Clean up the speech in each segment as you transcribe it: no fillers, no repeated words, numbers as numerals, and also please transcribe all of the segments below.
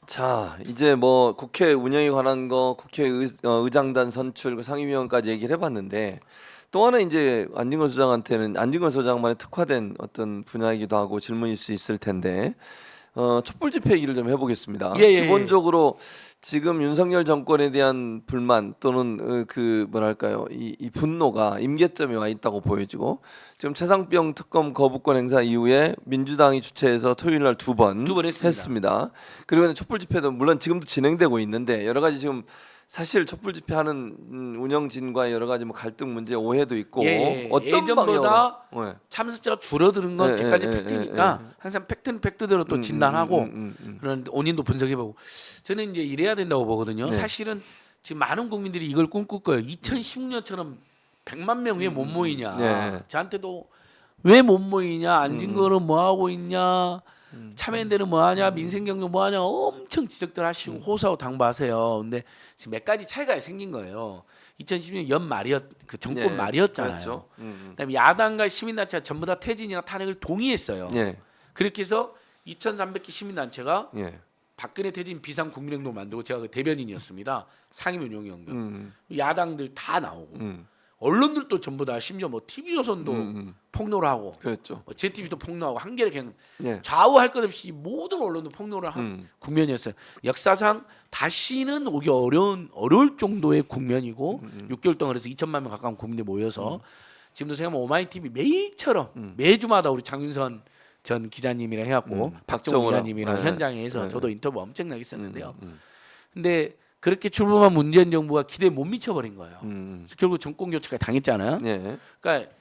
자, 이제 뭐 국회 운영에 관한 거, 의장단 선출, 그 상임위원까지 얘기를 해봤는데 또 하나 이제 안진걸 소장한테는 안진걸 소장만의 특화된 어떤 분야이기도 하고 질문일 수 있을 텐데 촛불 집회 얘기를 좀 해보겠습니다. 예, 예, 기본적으로 지금 윤석열 정권에 대한 불만 또는 그 뭐랄까요 이 분노가 임계점에 와 있다고 보여지고 지금 최상병 특검 거부권 행사 이후에 민주당이 주최해서 토요일 날 두 번 했습니다. 그리고 촛불 집회도 물론 지금도 진행되고 있는데 여러 가지 지금 사실 촛불 집회하는 운영진과의 여러 가지 뭐 갈등 문제 오해도 있고 어떤 예전보다 방향으로 참석자가 줄어드는 건 객관적 팩트니까 항상 팩트는 팩트대로 또 진단하고 그런 원인도 분석해보고 저는 이제 이래야 된다고 보거든요. 사실은 지금 많은 국민들이 이걸 꿈꿀 거예요. 2016년처럼 100만 명 왜 못 모이냐. 저한테도 왜 못 모이냐. 안진걸은 뭐 하고 있냐. 참여연대는 뭐하냐, 민생경제 뭐하냐 엄청 지적들 하시고 호소하고 당부하세요. 근데 지금 몇 가지 차이가 생긴 거예요. 2016년 연말이었 그 정권 말이었잖아요. 그렇죠. 그다음에 야당과 시민단체가 전부 다 퇴진이나 탄핵을 동의했어요. 그렇게 해서 2,300개 시민단체가 박근혜 퇴진 비상 국민행동 만들고 제가 그 대변인이었습니다. 상임위원 용역 야당들 다 나오고. 언론들도 전부 다 심지어 뭐 TV조선도 폭로를 하고, 그렇죠. 뭐 JTBC도 폭로하고 한겨레 그냥 좌우할 것 없이 모든 언론도 폭로를 한 국면이었어요. 역사상 다시는 오기 어려울 정도의 국면이고 6개월 동안 그래서 2천만 명 가까운 국민들이 모여서 지금도 생각하면 오마이TV 매일처럼 매주마다 우리 장윤선 전 기자님이랑 해갖고 박정우 기자님이랑 현장에서 저도 인터뷰 엄청나게 했었는데요. 근데 그렇게 출범한 문재인 정부가 기대에 못 미쳐버린 거예요. 그래서 결국 정권 교체가 당했잖아요. 그러니까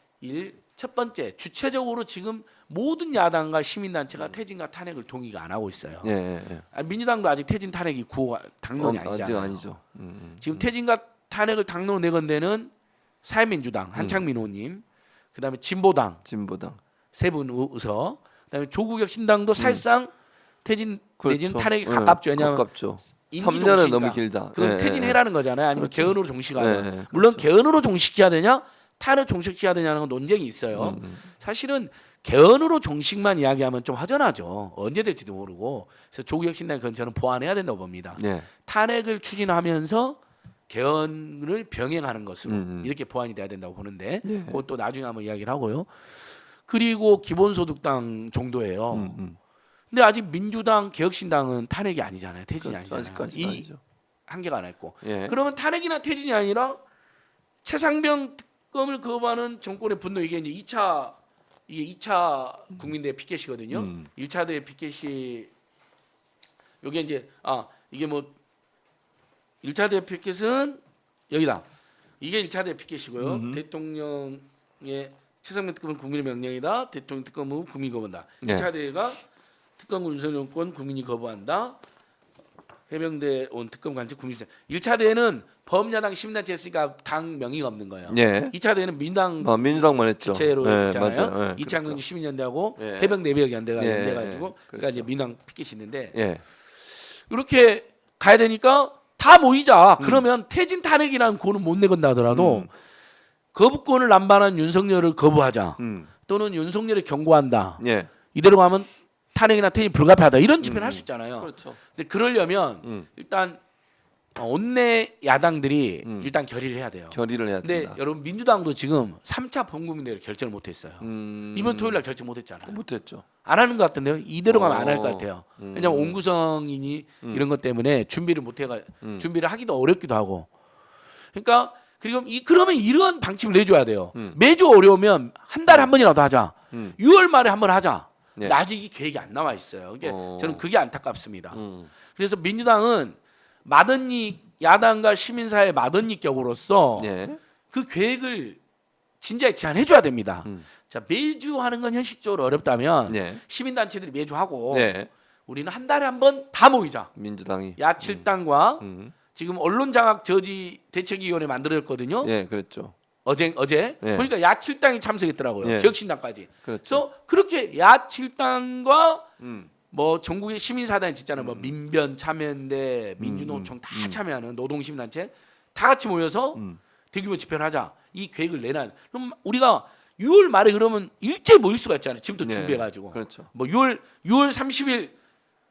첫 번째 주체적으로 지금 모든 야당과 시민단체가 퇴진과 탄핵을 동의가 안 하고 있어요. 민주당도 아직 퇴진 탄핵이 구호 당론이 아니잖아요. 아니죠. 지금 퇴진과 탄핵을 당론 내건 데는 사회민주당 한창민 의원님, 그다음에 진보당 세 분 의서, 그다음에 조국혁 신당도 사실상 퇴진 내지는 탄핵이 가깝죠. 왜냐하면 3년은 너무 길다. 그건 퇴진해라는 거잖아요. 아니면 개헌으로 종식하냐. 물론 개헌으로 종식해야 되냐, 탄핵 종식해야 되냐는 건 논쟁이 있어요. 사실은 개헌으로 종식만 이야기하면 좀 허전하죠. 언제 될지도 모르고. 그래서 조국혁 신당이 그건 저는 보완해야 된다고 봅니다. 탄핵을 추진하면서 개헌을 병행하는 것으로 이렇게 보완이 돼야 된다고 보는데 그것도 나중에 한번 이야기를 하고요. 그리고 기본소득당 정도예요. 근데 아직 민주당, 개혁신당은 탄핵이 아니잖아요. 퇴진이 아니잖아요. 이 한계가 안 했고. 그러면 탄핵이나 퇴진이 아니라 최상병 특검을 거부하는 정권의 분노 이게 이제 2차 국민대회 피켓이거든요. 1차 대회 피켓이 여기 이제 이게 뭐 1차 대회 피켓은 여기다. 이게 1차 대회 피켓이고요. 대통령의 최상병 특검은 국민의 명령이다. 대통령 특검 후 국민이 거부한다. 2차 대회가 특검 윤석열 정권 국민이 거부한다. 해병대 온 특검 관측 국민시. 1차 대회는 범야당 시민단체 했으니까 당 명의가 없는 거예요. 2차 대회는 민주당만 했죠. 주체로 했잖아요. 2차 강경 시민연대하고 해병대 예비역 연대가 연대가지고 그러니까 이제 민주당 피켓이 있는데 이렇게 가야 되니까 다 모이자. 그러면 퇴진 탄핵이라는 고는 못 내건다 하더라도 거부권을 남발한 윤석열을 거부하자. 또는 윤석열을 경고한다. 이대로 가면 탄핵이나 퇴진 불가피하다 이런 집회를 할 수 있잖아요. 근데 그러려면 일단 원내 야당들이 일단 결의를 해야 돼요. 근데 여러분 민주당도 지금 3차 범국민대회를 결정을 못했어요. 이번 토요일날 결정 못했잖아요. 못했죠. 안 하는 것 같은데요. 이대로 가면 안 할 것 같아요. 왜냐하면 온구성이니 이런 것 때문에 준비를 못해가 준비를 하기도 어렵기도 하고. 그러니까 그러면 이런 방침을 내줘야 돼요. 매주 어려우면 한 달에 한 번이라도 하자. 6월 말에 한 번 하자. 근데 아직 이 계획이 안 나와 있어요. 저는 그게 안타깝습니다. 그래서 민주당은 마든니 야당과 시민사회 마든니 격으로서 그 계획을 진지하게 제안해줘야 됩니다. 자 매주 하는 건 현실적으로 어렵다면 시민단체들이 매주 하고 우리는 한 달에 한 번 다 모이자. 민주당이 야7당과 지금 언론장악 저지 대책위원회 만들어졌거든요. 그랬죠. 어제 보니까 야7당이 참석했더라고요. 개혁신당까지. 그래서 그렇게 야7당과 뭐 전국의 시민사단이 있잖아요. 뭐 민변 참여연대, 민주노총 다 참여하는 노동시민단체 다 같이 모여서 대규모 집회를 하자. 이 계획을 내놔. 그럼 우리가 6월 말에 그러면 일제히 모일 수가 있잖아요. 지금부터 준비해가지고. 뭐 6월 30일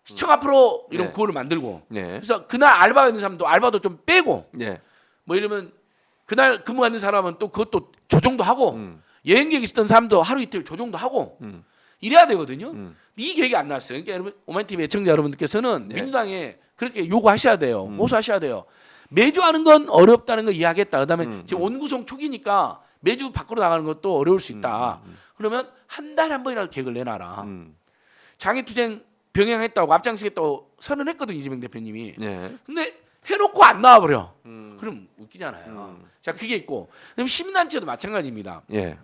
시청 앞으로 이런 네. 구호를 만들고 네. 그래서 그날 알바가 있는 사람도 알바도 좀 빼고 네. 뭐 이러면 그날 근무하는 사람은 또 그것도 조정도 하고 여행객 있었던 사람도 하루 이틀 조정도 하고 이래야 되거든요. 이 계획이 안 나왔어요. 그러니까 여러분 오마이TV 애청자 여러분들께서는 네. 민주당에 그렇게 요구하셔야 돼요. 호소하셔야 돼요. 매주 하는 건 어렵다는 거 이해하겠다. 그다음에 지금 원구성 초기니까 매주 밖으로 나가는 것도 어려울 수 있다. 그러면 한 달에 한 번이라도 계획을 내놔라. 장애투쟁 병행했다고 앞장서겠다고 선언했거든요. 이재명 대표님이. 네. 근데 해놓고 안 나와버려. 그럼 웃기잖아요. 자 그게 있고 그럼 시민단체도 마찬가지입니다. 예.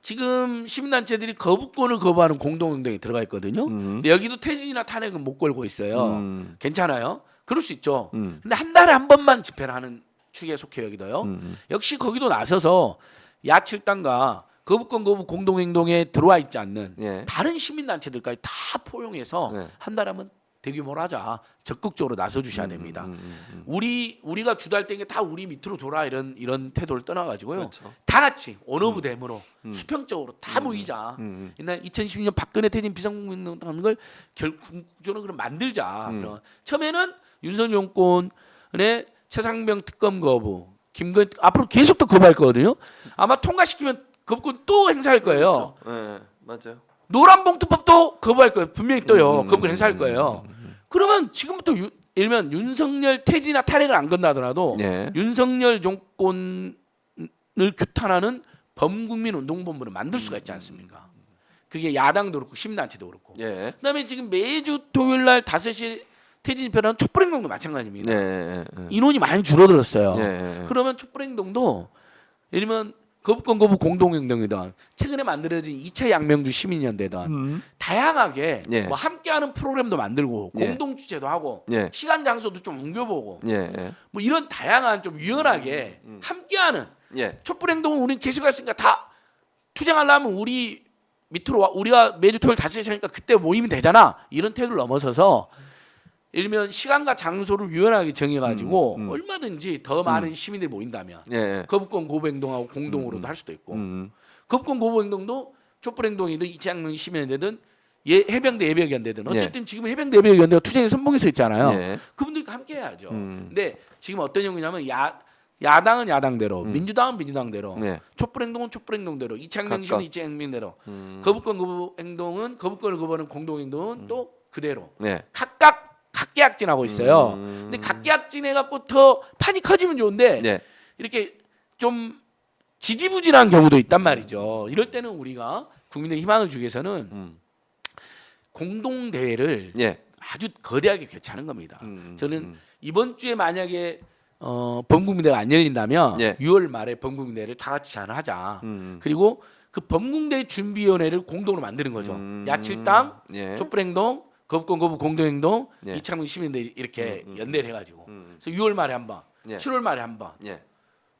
지금 시민단체들이 거부권을 거부하는 공동운동에 들어가 있거든요. 근데 여기도 퇴진이나 탄핵은 못 걸고 있어요. 괜찮아요? 그럴 수 있죠. 근데 한 달에 한 번만 집회를 하는 축에 속해 여기도요. 역시 거기도 나서서 야칠당과 거부권 거부 공동행동에 들어와 있지 않는 예. 다른 시민단체들까지 다 포용해서 네. 한 달에 한 번 대규모로 하자. 적극적으로 나서 주셔야 됩니다. 우리가 주도할 때는 다 우리 밑으로 돌아 이런 태도를 떠나가지고요. 그렇죠. 다 같이 원오브 댐으로 수평적으로 다 모이자. 옛날 2016년 박근혜 퇴진 비상국민운동 하는 걸 결국적으로 그럼 만들자. 그런. 처음에는 윤석열 정권의 최상병 특검 거부, 김건 앞으로 계속 또 거부할 거거든요. 아마 통과시키면 거부권 또 행사할 거예요. 네. 맞아요. 노란봉투법도 거부할 거예요. 분명히 또요. 거부권 행사할 거예요. 그러면 지금부터 예를 들면 윤석열 퇴진이나 탄핵을 안 건다더라도 네. 윤석열 정권을 규탄하는 범국민 운동본부를 만들 수가 있지 않습니까? 그게 야당도 그렇고 시민단체도 그렇고. 예. 그다음에 지금 매주 토요일 날 5시 퇴진 집회라는 촛불행동도 마찬가지입니다. 네. 인원이 많이 줄어들었어요. 네. 그러면 촛불행동도 예를 들면 거부권 거부 공동행동이든 최근에 만들어진 2차 양명주 시민연대든 다양하게 예. 뭐 함께하는 프로그램도 만들고 예. 공동 주최도 하고 예. 시간 장소도 좀 옮겨보고 예. 뭐 이런 다양한 좀 유연하게 함께하는 예. 촛불행동은 우리는 계속했으니까 다 투쟁하려면 우리 밑으로 와 우리가 매주 토요일 5시에 하니까 그때 모이면 되잖아 이런 태도를 넘어서서 예를 들면 시간과 장소를 유연하게 정해가지고 얼마든지 더 많은 시민들이 모인다면 예. 거부권 거부 행동하고 공동으로도 할 수도 있고 거부권 거부 행동도 촛불 행동이든 이창명 시민연대든 해병대 예비역연대든 어쨌든 지금 해병대 예비역연대가 투쟁에 선봉에 서 있잖아요. 예. 그분들과 함께 해야죠. 근데 지금 어떤 경우냐면 야당은 야당대로 민주당은 민주당대로 네. 촛불 행동은 촛불 행동대로 이창명 각각. 시민은 이창명대로 거부권 거부 행동은 거부권을 거부하는 공동 행동은 또 그대로 네. 각각 각계약진하고 있어요. 근데 각계약진해 갖고 더 판이 커지면 좋은데 네. 이렇게 좀 지지부진한 경우도 있단 말이죠. 이럴 때는 우리가 국민의 희망을 주기 위해서는 공동 대회를 예. 아주 거대하게 개최하는 겁니다. 저는 이번 주에 만약에 범국민대회가 안 열린다면 예. 6월 말에 범국민대회를 다 같이 제안하자. 그리고 그 범국민대회 준비위원회를 공동으로 만드는 거죠. 야칠당, 예. 촛불행동, 거부권 거부 공동행동, 예. 이창명 시민들 이렇게 연대를 해가지고 그래서 6월 말에 한 번, 예. 7월 말에 한 번 예.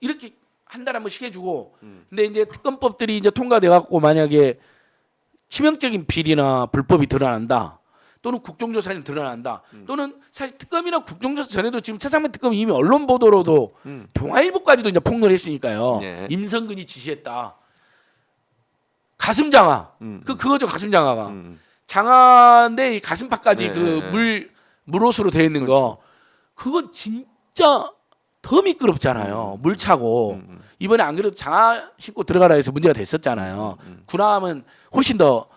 이렇게 한 달에 한 번씩 해주고 근데 이제 특검법들이 이제 통과돼 갖고 만약에 치명적인 비리나 불법이 드러난다 또는 국정조사는 드러난다 또는 사실 특검이나 국정조사 전에도 지금 최상면 특검이 이미 언론 보도로도 동아일보까지도 이제 폭로했으니까요. 예. 임성근이 지시했다. 가슴장화 그거죠 가슴장화가 장화인데 이 가슴팍까지 네. 그 물옷으로 되어 있는 거 그건 진짜 더 미끄럽잖아요. 물 차고 이번에 안 그래도 장화 신고 들어가라 해서 문제가 됐었잖아요. 군함은 훨씬 더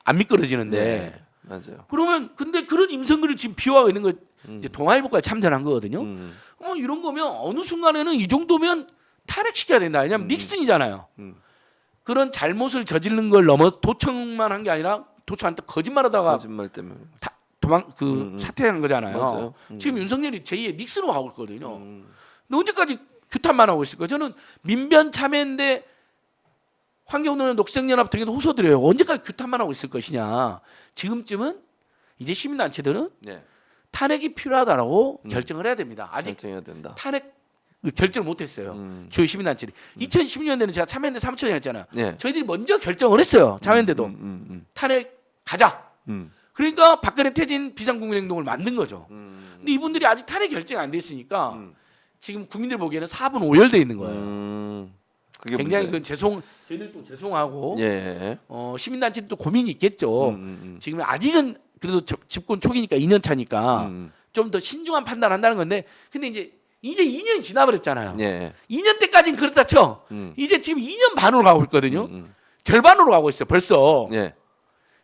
안 미끄러지는데 네. 맞아요. 그러면 근데 그런 임성근을 지금 비호하고 있는 거 이제 동아일보까지 참전한 거거든요. 이런 거면 어느 순간에는 이 정도면 탄핵시켜야 된다. 왜냐면 닉슨이잖아요. 그런 잘못을 저지른 걸 넘어 도청만 한 게 아니라 도청한테 거짓말하다가 거짓말 때문에. 사퇴한 거잖아요. 맞아요. 지금 윤석열이 제2의 닉슨으로 가고 있거든요. 근데 언제까지 규탄만 하고 있을 거예요? 저는 민변 참여인데 환경노동 녹색연합 등에도 호소드려요. 언제까지 규탄만 하고 있을 것이냐. 지금쯤은 이제 시민단체들은 네. 탄핵이 필요하다라고 결정을 해야 됩니다. 아직 결정해야 된다. 탄핵 결정을 못했어요. 주요 시민단체들이. 2016년에는 제가 참여연대 사무처장이었잖아요. 네. 저희들이 먼저 결정을 했어요. 참여연대도 탄핵 가자. 그러니까 박근혜 퇴진 비상국민행동을 만든 거죠. 근데 이분들이 아직 탄핵 결정이 안 됐으니까 지금 국민들 보기에는 4분 5열돼 있는 거예요. 그게 굉장히 문제예요. 그 저희들도 죄송하고 예. 시민단체도 고민이 있겠죠. 지금 아직은 그래도 집권 초기니까 2년 차니까 좀 더 신중한 판단한다는 건데 근데 이제 2년이 지나버렸잖아요. 예. 2년 때까지는 그렇다 쳐. 이제 지금 2년 반으로 가고 있거든요. 절반으로 가고 있어요. 벌써 예.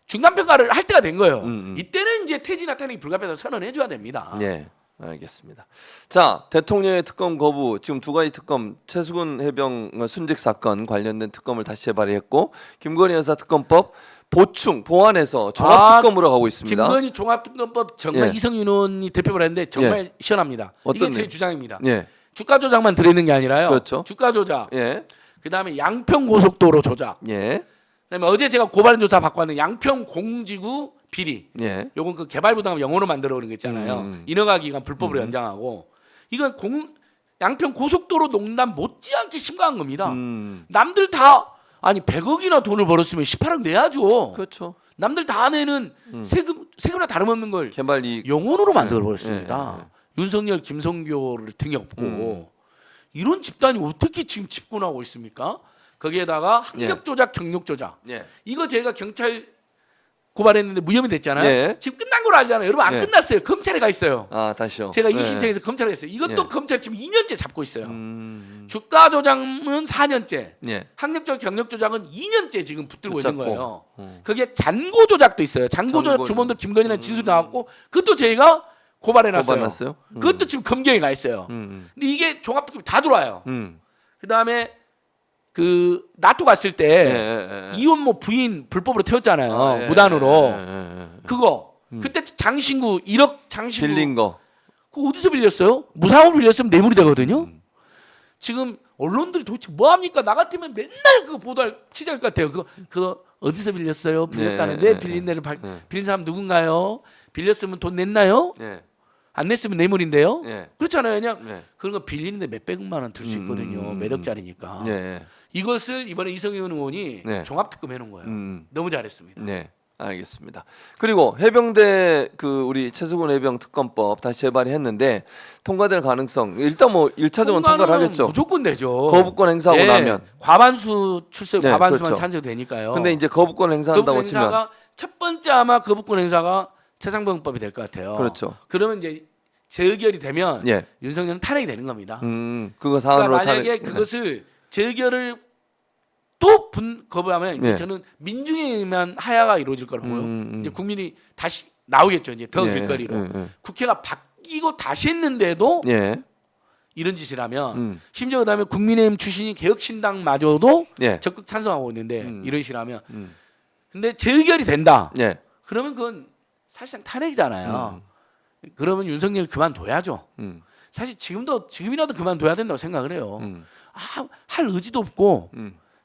중간 평가를 할 때가 된 거예요. 이때는 이제 퇴진이나 탄핵이 불가피하다고 선언해 줘야 됩니다. 예. 알겠습니다. 자, 대통령의 특검 거부, 지금 두 가지 특검, 최수근 해병 순직 사건 관련된 특검을 다시 재발의했고, 김건희 여사 특검법 보충 보완해서 종합 특검으로 가고 있습니다. 김건희 종합특검법 정말 예. 이성윤 의원이 대표를 했는데 정말 시원합니다. 이게 제 일? 주장입니다. 예. 주가 조작만 들어있는 게 아니라요. 그렇죠. 주가 조작, 예. 그다음에 양평 고속도로 조작, 예. 그다음에 어제 제가 고발 조사 받고 왔는 양평 공지구 비리. 예. 요건 그 개발부담 영어로 만들어 오는 거 있잖아요. 인허가 기간 불법으로 연장하고 이건 양평 고속도로 농단 못지않게 심각한 겁니다. 남들 다 아니 100억이나 돈을 벌었으면 18억 내야죠. 그렇죠. 남들 다 내는 세금이나 다름없는 걸 개발 이익 영혼으로 만들어 버렸습니다. 윤석열, 김성교를 등에 업고 이런 집단이 어떻게 지금 집권하고 있습니까? 거기에다가 학력 조작, 경력 조작. 예. 이거 제가 경찰 고발했는데 무혐의 됐잖아요. 예. 지금 끝난 걸 알잖아요. 여러분 안 예. 끝났어요. 검찰에 가 있어요. 아, 다시요. 제가 예. 이 신청해서 검찰에 갔어요. 이것도 예. 검찰 지금 2년째 잡고 있어요. 주가 조작은 4년째, 예. 학력 조작, 경력 조작은 2년째 지금 붙들고 있는 붙잡고. 거예요. 그게 잔고 조작도 있어요. 잔고 조작 주범도 김건희라는 진술이 나왔고 그것도 저희가 고발해놨어요. 고발했어요? 그것도 지금 검경에 가 있어요. 근데 이게 종합특검이 다 들어와요. 그 다음에 그 나토 갔을 때 이혼모 부인 불법으로 태웠잖아요. 무단으로. 그거 그때 장신구 1억 장신구 빌린 거. 그거 어디서 빌렸어요? 무상으로 빌렸으면 뇌물이 되거든요. 지금 언론들이 도대체 뭐 합니까? 나 같으면 맨날 그거 보도할 취재할 것 같아요. 그거 어디서 빌렸어요? 빌렸다는데 빌린 데를 빌린 사람 누군가요? 빌렸으면 돈 냈나요? 예. 안 냈으면 뇌물인데요. 예. 그렇잖아요. 그냥 예. 그런 거 빌리는데 몇백만 원 들 수 있거든요. 매력짜리니까. 예. 이것을 이번에 이성윤 의원이 네. 종합특검 해놓은 거예요. 너무 잘했습니다. 네. 알겠습니다. 그리고 해병대 그 우리 최수근 해병 특검법 다시 재발의했는데 통과될 가능성 일단 뭐 1차적으로 통과를 하겠죠. 무조건 되죠. 거부권 행사하고 예. 나면 과반수 출석 네, 과반수만 그렇죠. 찬성되니까요. 근데 이제 거부권 행사한다고 거부권 치면 행사가 첫 번째 아마 거부권 행사가 최상병법이 될 것 같아요. 그렇죠. 그러면 이제 재의결이 되면 예. 윤석열은 탄핵이 되는 겁니다. 그거 사안으로 그러니까 만약에 그것을 재의결을 또 거부하면 이제 예. 저는 민중에만 하야가 이루어질 거라고요. 이제 국민이 다시 나오겠죠. 이제 더 예, 길거리로. 국회가 바뀌고 다시 했는데도 예. 이런 짓을 하면 심지어 그다음에 국민의힘 출신이 개혁신당마저도 예. 적극 찬성하고 있는데 이런 식으로 하면 근데 재의결이 된다. 예. 그러면 그건 사실상 탄핵이잖아요. 그러면 윤석열 그만둬야죠. 사실 지금이라도 그만둬야 된다고 생각을 해요. 할 의지도 없고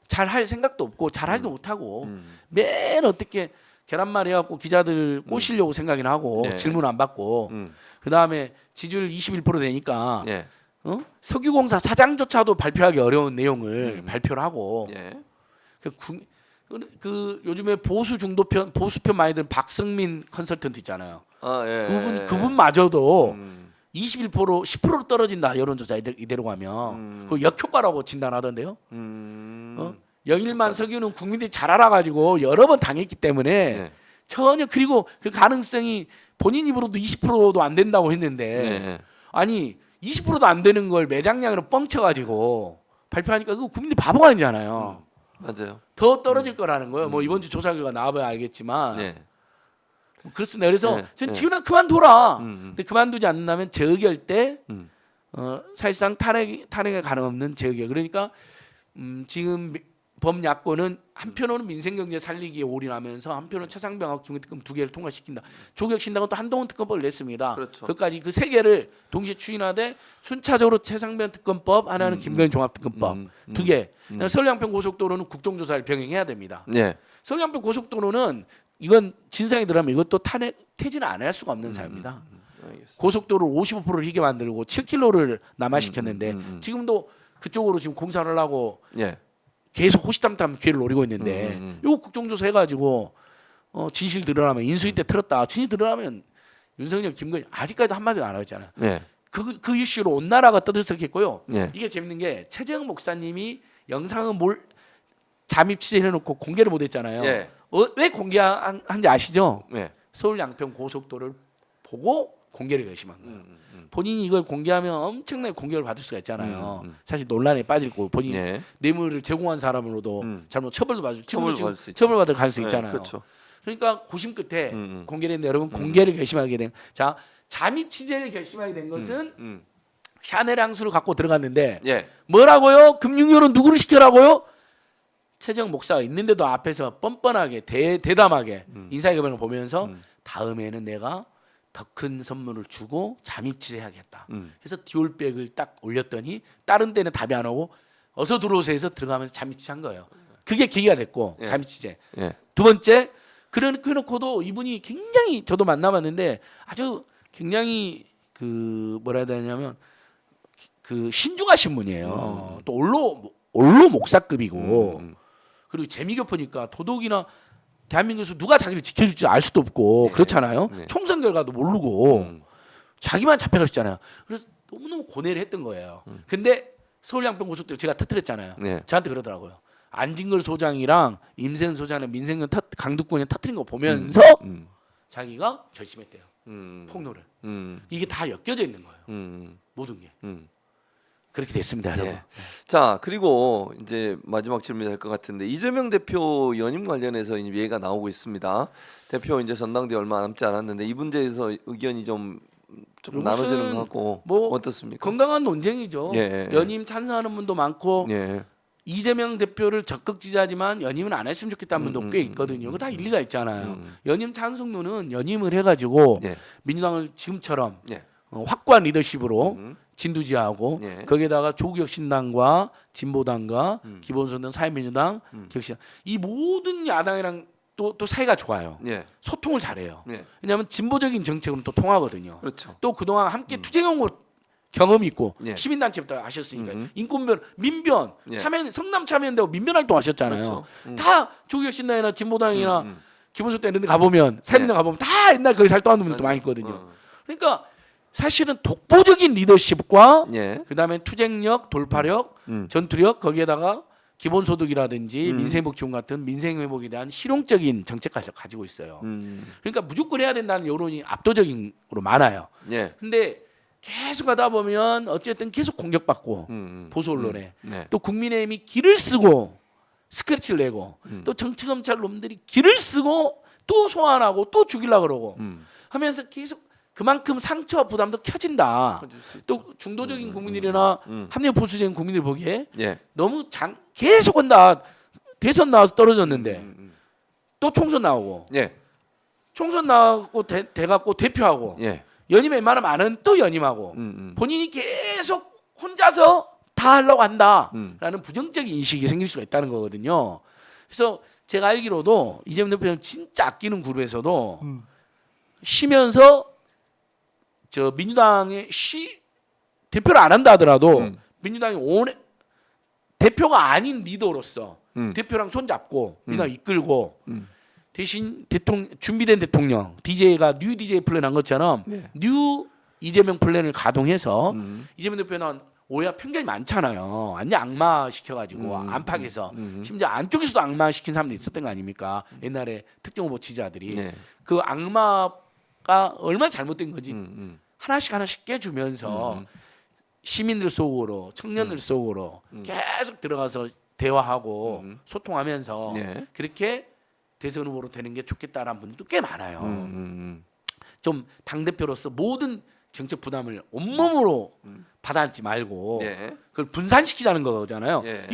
잘 할 생각도 없고 잘 하지도 못하고 매일 어떻게 계란말이 해갖고 기자들 꼬시려고 생각이나 하고 네. 질문 안 받고 그 다음에 지지율 21% 되니까 예. 석유공사 사장조차도 발표하기 어려운 내용을 발표를 하고 예. 그 요즘에 보수편 많이 든 박성민 컨설턴트 있잖아요. 아, 예. 그분마저도 21% 10% 떨어진다 여론조사 이대로 가면 그 역효과라고 진단하던데요. 영일만 석유는 국민들이 잘 알아가지고 여러 번 당했기 때문에 네. 전혀 그리고 그 가능성이 본인 입으로도 20%도 안 된다고 했는데 네. 아니 20%도 안 되는 걸 매장량으로 뻥쳐가지고 발표하니까 그 국민들이 바보가 아니잖아요. 맞아요. 더 떨어질 거라는 거예요. 뭐 이번 주 조사 결과 나와봐야 알겠지만 예. 그렇습니다. 그래서 네, 전 네. 지금 그만둬라. 근데 그만두지 않는다면 재의결 때 사실상 탄핵에 가능없는 재의결. 그러니까 지금 범야권은 한편으로는 민생경제 살리기에 올인하면서 한편으로는 최상병하고 김근특검 두 개를 통과시킨다. 조국혁신당은 또 한동훈 특검법을 냈습니다. 그렇죠. 그까지 그 세 개를 동시에 추진하되 순차적으로 최상병 특검법, 하나는 김건희 종합특검법 두 개. 서울양평 고속도로는 국정조사를 병행해야 됩니다. 예. 서울양평 고속도로는 이건 진상이 들어가면 이것도 퇴진을 안 할 수가 없는 사유입니다. 알겠습니다. 고속도로를 55%를 희게 만들고 7km를 남아시켰는데 지금도 그쪽으로 지금 공사를 하고 예. 계속 호시탐탐 기회를 노리고 있는데 이거 국정조사 해가지고 진실 드러나면 인수위 때 틀었다. 진실 드러나면 윤석열, 김건희 아직까지도 한마디도 안 하고 있잖아요. 예. 그 이슈로 온 나라가 떠들썩했고요. 예. 이게 재밌는 게 최재형 목사님이 영상은 잠입 취재해놓고 공개를 못했잖아요. 예. 왜 공개한지 아시죠? 예. 서울 양평 고속도로를 보고 공개를 결심한 거예요. 본인이 이걸 공개하면 엄청나게 공격을 받을 수가 있잖아요. 사실 논란에 빠질 거고 본인이 예. 뇌물을 제공한 사람으로도 잘못 처벌도 받을 처벌받을 수 있죠. 처벌받을 가능성이 네, 있잖아요. 그렇죠. 그러니까 고심 끝에 공개를 했는데 여러분 공개를 결심하게 된 자 잠입 취재를 결심하게 된 것은 샤넬 향수를 갖고 들어갔는데 예. 뭐라고요? 금융위원은 누구를 시켜라고요? 최재형 목사가 있는데도 앞에서 뻔뻔하게 대담하게 인사이격을 보면서 다음에는 내가 더 큰 선물을 주고 잠입 취재해야겠다. 그래서 디올백을 딱 올렸더니 다른 데는 답이 안 오고 어서 들어오세요 해서 들어가면서 잠입 취재한 거예요. 그게 계기가 됐고 예. 잠입 취재. 예. 두 번째 그래놓고도 이분이 굉장히 저도 만나봤는데 아주 굉장히 그 뭐라 해야 되냐면 그 신중하신 분이에요. 또 올로 목사급이고 그리고 재미겹으니까 도덕이나 대한민국에서 누가 자기를 지켜줄지 알 수도 없고 그렇잖아요. 네. 총선 결과도 모르고 자기만 잡혀갔잖아요. 그래서 너무너무 고뇌를 했던 거예요. 근데 서울 양평 고속도로 제가 터뜨렸잖아요. 네. 저한테 그러더라고요. 안진걸 소장이랑 임세은 소장의 민생은 강두권이 터뜨린 거 보면서 자기가 결심했대요. 폭로를. 이게 다 엮여져 있는 거예요. 모든 게. 그렇게 됐습니다, 여러분. 예. 자, 그리고 이제 마지막 질문이 될 것 같은데 이재명 대표 연임 관련해서 이제 얘기가 나오고 있습니다. 대표 이제 전당대 얼마 남지 않았는데 이 문제에서 의견이 좀 나눠지는 것 같고 뭐 어떻습니까? 건강한 논쟁이죠. 예. 연임 찬성하는 분도 많고 예. 이재명 대표를 적극 지지하지만 연임은 안 했으면 좋겠다는 분도 꽤 있거든요. 그거 다 일리가 있잖아요. 연임 찬성론은 연임을 해가지고 예. 민주당을 지금처럼 예. 확고한 리더십으로 진두지하고 예. 거기에다가 조국혁신당과 진보당과 기본소득당, 사회민주당, 격신당 이 모든 야당이랑 또 사이가 좋아요. 예. 소통을 잘해요. 예. 왜냐하면 진보적인 정책으로는 또 통하거든요. 그렇죠. 또 그동안 함께 투쟁한 거 경험이 있고 예. 시민단체부터 하셨으니까 인권변, 민변, 예. 참여 성남 참여연대하고 민변 활동하셨잖아요. 그렇죠. 다 조국혁신당이나 진보당이나 기본소득당 이런 데 가보면 사회민주당 가보면 다 옛날 거기 활동하는 분들도 많이 있거든요. 그러니까 사실은 독보적인 리더십과 예. 그다음에 투쟁력, 돌파력, 전투력 거기에다가 기본소득이라든지 민생회복 지원 같은 민생회복에 대한 실용적인 정책까지 가지고 있어요. 그러니까 무조건 해야 된다는 여론이 압도적으로 많아요. 예. 근데 계속 하다 보면 어쨌든 계속 공격받고 보수 언론에 네. 또 국민의힘이 길을 쓰고 스크래치를 내고 또 정치검찰 놈들이 길을 쓰고 또 소환하고 또 죽이려고 그러고 하면서 계속 그만큼 상처와 부담도 켜진다. 또 중도적인 국민들이나 합리적 보수적인 국민들 보기에 예. 너무 계속 온다. 대선 나와서 떨어졌는데 또 총선 나오고 예. 총선 나오고 돼갖고 대표하고 예. 연임에 웬만하면 안 하는 또 연임하고 본인이 계속 혼자서 다 하려고 한다라는 부정적인 인식이 생길 수가 있다는 거거든요. 그래서 제가 알기로도 이재명 대표는 진짜 아끼는 그룹에서도 쉬면서 저 민주당의 대표를 안 한다 하더라도 민주당이 대표가 아닌 리더로서 대표랑 손잡고 민주당 이끌고 대신 준비된 대통령 DJ가 뉴 DJ 플랜한 것처럼 뉴 이재명 플랜을 가동해서 이재명 대표는 오해와 편견이 많잖아요. 완전 악마 시켜가지고 안팎에서 심지어 안쪽에서도 악마 시킨 사람도 있었던 거 아닙니까? 옛날에 특정 후보 지지자들이 네. 그 악마가 얼마나 잘못된 건지 하나씩 깨주면서 시민들 속으로 청년들 속으로 계속 들어가서 대화하고 소통하면서 네. 그렇게 대선 후보로 되는 게 좋겠다라는 분들도 꽤 많아요. 좀 당대표로서 모든 정책 부담을 온몸으로 받아안지 말고 예. 그걸 분산시키자는 거잖아요. 예.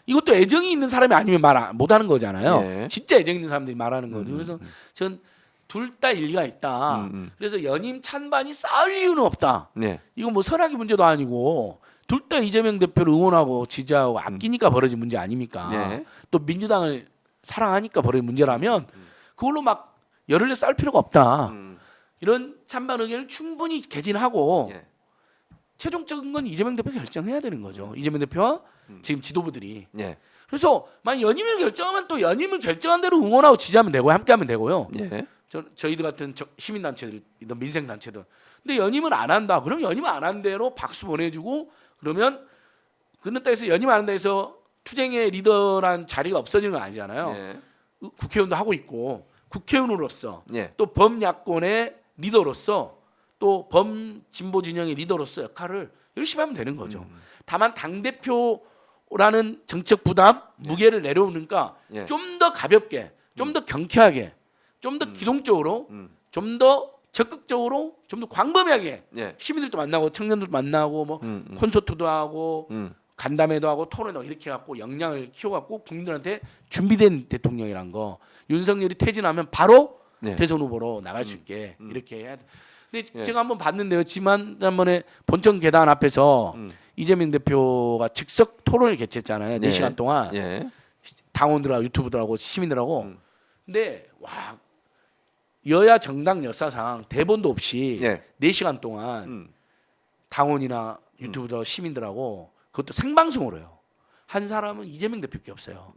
이것도 애정이 있는 사람이 아니면 말 못하는 거잖아요. 예. 진짜 애정 있는 사람들이 말하는 거죠. 그래서 전 둘 다 일리가 있다. 그래서 연임 찬반이 싸울 이유는 없다. 네. 이건 뭐 선악의 문제도 아니고 둘 다 이재명 대표를 응원하고 지지하고 아끼니까 벌어진 문제 아닙니까? 네. 또 민주당을 사랑하니까 벌어진 문제라면 그걸로 막 열을 내 싸울 필요가 없다. 이런 찬반 의견을 충분히 개진하고 예. 최종적인 건 이재명 대표가 결정해야 되는 거죠. 이재명 대표와 지금 지도부들이. 예. 그래서 만약 연임을 결정하면 또 연임을 결정한 대로 응원하고 지지하면 되고 함께하면 되고요. 예. 저희들 같은 시민단체들, 민생단체들. 근데 연임을 안 한다. 그럼 연임 안 한 대로 박수 보내주고 그러면 그런다 해서 연임 안 한다 해서 투쟁의 리더란 자리가 없어지는 건 아니잖아요. 예. 국회의원도 하고 있고 국회의원으로서 예. 또 범야권의 리더로서 또 범진보 진영의 리더로서 역할을 열심히 하면 되는 거죠. 다만 당 대표라는 정책 부담 무게를 내려오니까 예. 좀 더 가볍게, 좀 더 경쾌하게, 좀 더 기동적으로, 좀 더 적극적으로, 좀 더 광범위하게 예. 시민들도 만나고 청년들도 만나고 뭐 콘서트도 하고 간담회도 하고 토론도 이렇게 갖고 역량을 키워갖고 국민들한테 준비된 대통령이란 거 윤석열이 퇴진하면 바로 네. 대선 후보로 나갈 수 있게 이렇게 해야 돼. 근데 예. 제가 한번 봤는데요. 지난번에 본청 계단 앞에서 이재명 대표가 즉석 토론을 개최했잖아요. 4시간 동안 예. 당원들하고 유튜브들하고 시민들하고. 근데 와 여야 정당 역사상 대본도 없이 예. 4시간 동안 당원이나 유튜브들 시민들하고 그것도 생방송으로 해요. 한 사람은 이재명 대표밖에 없어요.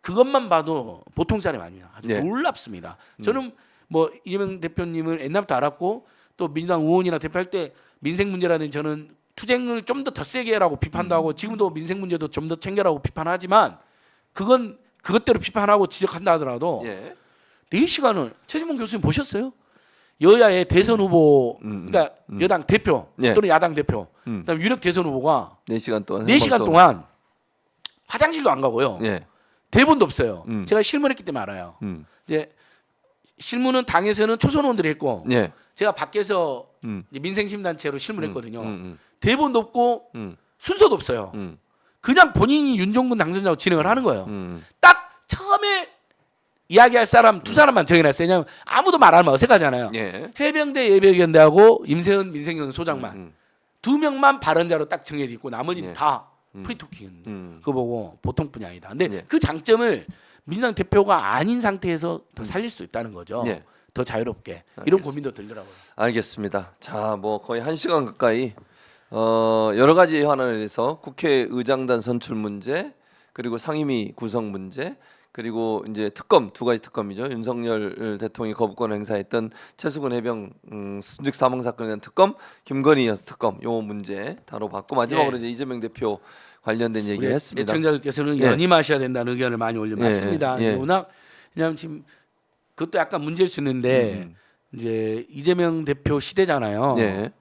그것만 봐도 보통 사람이 아니에요. 아주 예. 놀랍습니다. 저는 뭐 이재명 대표님을 옛날부터 알았고 또 민주당 의원이나 대표할 때 민생 문제라든지 저는 투쟁을 좀 더 세게 하라고 비판도 하고 지금도 민생 문제도 좀 더 챙겨라고 비판하지만 그건 그것대로 비판하고 지적한다 하더라도 예. 4시간을 최진봉 교수님 보셨어요? 여야의 대선 후보 그러니까 여당 대표 예. 또는 야당 대표 그다음에 유력 대선 후보가 4시간 동안 4시간 생방송. 동안 화장실도 안 가고요. 예. 대본도 없어요. 제가 실무했기 때문에 알아요. 이제 실무는 당에서는 초선 의원들이 했고 예. 제가 밖에서 이제 민생시민단체로 실무했거든요. 음. 대본도 없고 순서도 없어요. 그냥 본인이 윤종근 당선자로 진행을 하는 거예요. 딱 처음에 이야기할 사람 두 사람만 정해놨어요. 왜냐하면 아무도 말 안 하면 어색하잖아요. 예. 해병대 예비역연대하고 임세은 민생경 소장만 2명만 발언자로 딱 정해져 있고 나머지는 예. 다 프리토킹. 그거 보고 보통 분이 아니다. 근데 예. 그 장점을 민주당 대표가 아닌 상태에서 더 살릴 수도 있다는 거죠. 예. 더 자유롭게 이런 알겠습니다. 고민도 들더라고요. 알겠습니다. 자, 뭐 거의 1시간 가까이 여러 가지 현안에 대해서 국회의장단 선출 문제, 그리고 상임위 구성 문제, 그리고 이제 특검 두 가지 특검이죠. 윤석열 대통령이 거부권을 행사했던 최수근 해병 순직 사망 사건에 대한 특검, 김건희 여사 특검 요 문제 다뤄봤고 마지막으로 예. 이제 이재명 대표 관련된 얘기를 우리 했습니다. 애청자들께서는 예. 연임하셔야 된다는 의견을 많이 올려놨습니다. 예. 워낙 왜냐하면 지금 그것도 약간 문제일 수 있는데 이제 이재명 대표 시대잖아요. 예.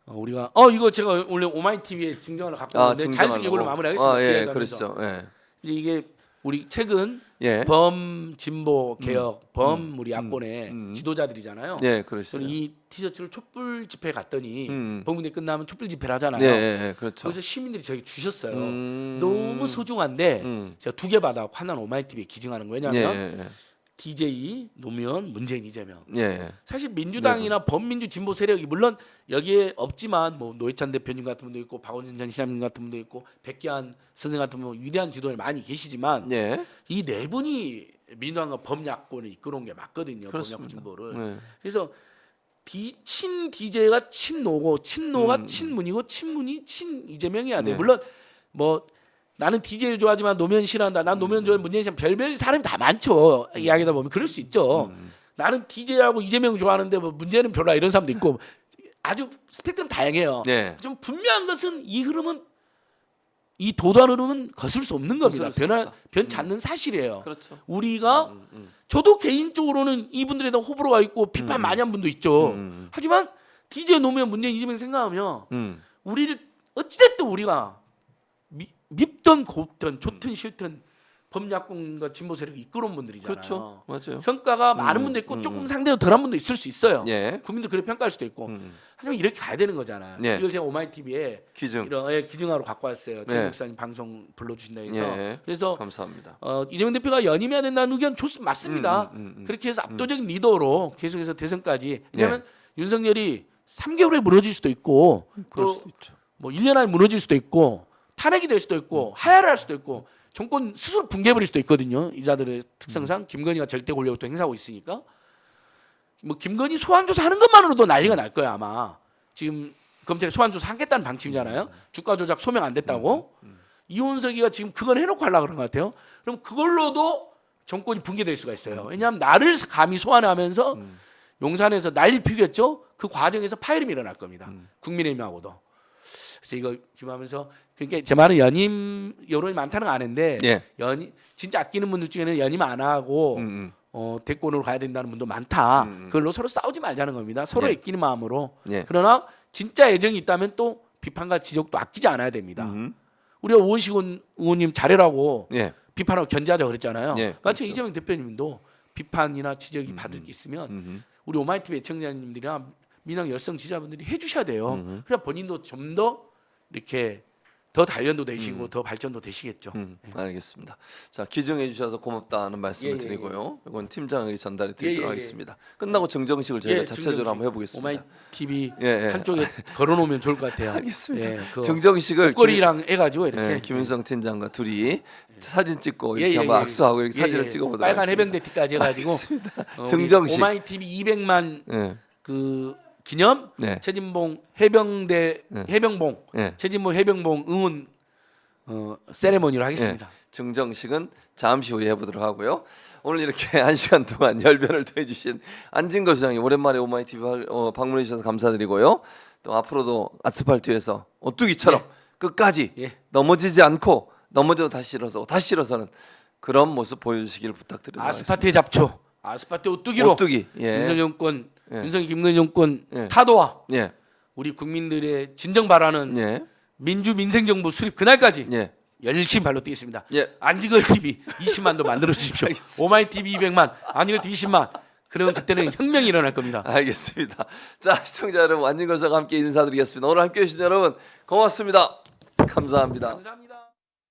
우리가 이거 제가 원래 오마이 TV에 증정을 갖고 왔는데 자연스럽게 이걸로 마무리하겠습니다. 예, 기회가 되면서. 그렇죠. 예. 이제 이게 우리 최근 예. 범진보 개혁 범 우리 야권의 지도자들이잖아요. 예, 그렇죠. 저는 이 티셔츠를 촛불 집회 갔더니 음. 범국대 끝나면 촛불 집회를 하잖아요. 예, 예, 그렇죠. 거기서 시민들이 저희 주셨어요. 음. 너무 소중한데 제가 2개 받아 하나는 오마이 TV에 기증하는 거예요. 왜냐하면 예, DJ 노무현 문재인 이재명. 예, 예. 사실 민주당이나 범민주 진보 세력이 물론 여기에 없지만 뭐 노회찬 대표님 같은 분도 있고 박원순 전 시장님 같은 분도 있고 백기환 선생 같은 분 위대한 지도를 많이 계시지만 예. 이 네 분이 민주당과 범야권을 이끌어온 게 맞거든요. 범야권 진보를. 네. 그래서 친 DJ가 친노고 친노가 친문이고 친문이 친 이재명이야 돼. 네. 물론 뭐 나는 DJ를 좋아하지만 노무현 싫어한다. 난 노무현 좋아해 문재인 싫어. 별별 사람이 다 많죠. 이야기하다 보면 그럴 수 있죠. 나는 DJ하고 이재명 좋아하는데 뭐 문재인은 별로야 이런 사람도 있고 아주 스펙트럼 다양해요. 네. 좀 분명한 것은 이 흐름은 이 도도한 흐름은 거슬 수 없는 겁니다. 거슬 수 없다. 변치 않는 사실이에요. 그렇죠. 우리가 저도 개인적으로는 이분들에 대한 호불호가 있고 비판 많이 한 분도 있죠. 하지만 DJ 노무현 문재인 이재명 생각하면 우리를 어찌됐든 우리가 밉던 곱던 좋든 싫든 범야권과 진보 세력이 이끌어온 분들이잖아요. 그렇죠. 맞아요. 성과가 많은 분도 있고 조금 상대로 덜한 분도 있을 수 있어요. 예. 국민도 그렇게 평가할 수도 있고. 하지만 이렇게 가야 되는 거잖아요. 예. 이걸 제가 오마이 TV에 기증. 이런 기증하러 갖고 왔어요. 최 네. 목사님 방송 불러주신다 해서. 예. 그래서 감사합니다. 이재명 대표가 연임해야 된다는 의견 맞습니다. 그렇게 해서 압도적인 리더로 계속해서 대선까지. 왜냐하면 윤석열이 3개월에 무너질 수도 있고 그럴 또 수도 있죠. 뭐 1년 안에 무너질 수도 있고 탄핵이 될 수도 있고 하야를 할 수도 있고 정권 스스로 붕괴해버릴 수도 있거든요. 이자들의 특성상 김건희가 절대 권력을 또 행사하고 있으니까 뭐 김건희 소환 조사하는 것만으로도 난리가 날 거예요 아마. 지금 검찰이 소환 조사 하겠다는 방침이잖아요. 주가 조작 소명 안 됐다고. 이원석이가 지금 그걸 해놓고 하려고 그런 것 같아요. 그럼 그걸로도 정권이 붕괴될 수가 있어요. 왜냐하면 나를 감히 소환하면서 용산에서 난리 피겠죠. 그 과정에서 파열음이 일어날 겁니다. 국민의힘하고도. 그래서 이거 지금 하면서 그러니까 제 말은 연임 여론이 많다는 거 아는데 예. 진짜 아끼는 분들 중에는 연임 안 하고 대권으로 가야 된다는 분도 많다. 그걸로 서로 싸우지 말자는 겁니다. 서로 예. 애끼는 마음으로. 예. 그러나 진짜 애정이 있다면 또 비판과 지적도 아끼지 않아야 됩니다. 우리가 오원식 의원님 잘해라고 예. 비판하고 견제하자 그랬잖아요. 예, 마치 그렇죠. 이재명 대표님도 비판이나 지적이 받을 게 있으면 우리 오마이TV 애청자님들이나 민영 열성 지지자분들이 해주셔야 돼요. 그래 본인도 좀 더 이렇게 더 단련도 되시고 더 발전도 되시겠죠. 알겠습니다. 자, 기증해 주셔서 고맙다는 말씀을 예, 예, 드리고요. 이건 팀장에게 전달해 예, 드리도록 예, 예. 하겠습니다. 끝나고 정정식을 저희가 예, 자체적으로 증정식. 한번 해보겠습니다. 오마이TV 예, 예. 한쪽에 걸어놓으면 좋을 것 같아요. 알겠습니다. 예, 그 정정식을 꼬리랑 해가지고 이렇게 김윤성 팀장과 둘이 사진 찍고 예, 이렇게 예, 한번 예. 악수하고 이렇게 예, 사진을 예. 찍어보도록 빨간 하겠습니다. 해병대 티까지 해가지고 우리 정정식. 오마이TV 200만 예. 그 기념 네. 최진봉 해병대 해병봉 예. 최진봉 해병봉 응원 세레모니로 하겠습니다. 예, 증정식은 잠시 후에 해보도록 하고요. 오늘 이렇게 1시간 동안 열변을 더해주신 안진걸 소장님 오랜만에 오마이TV 방문해 주셔서 감사드리고요. 또 앞으로도 아스팔트에서 오뚜기처럼 끝까지 예. 넘어지지 않고 넘어져도 다시 일어서고 다시 일어서는 그런 모습 보여주시기를 부탁드립니다. 아스파트의 잡초 아스파트 오뚜기로 오뚜기. 예. 윤석열 정권 예. 윤석열 김건희 정권 예. 타도와 예. 우리 국민들의 진정 바라는 예. 민주 민생 정부 수립 그날까지 예. 열심히 발로 뛰겠습니다. 예. 안진걸 TV 20만도 만들어 주십시오. 오마이 TV 200만, 안진걸 TV 20만. 그러면 그때는 혁명이 일어날 겁니다. 알겠습니다. 자, 시청자 여러분 안진걸 소장과 함께 인사드리겠습니다. 오늘 함께해 주신 여러분 고맙습니다. 감사합니다. 감사합니다.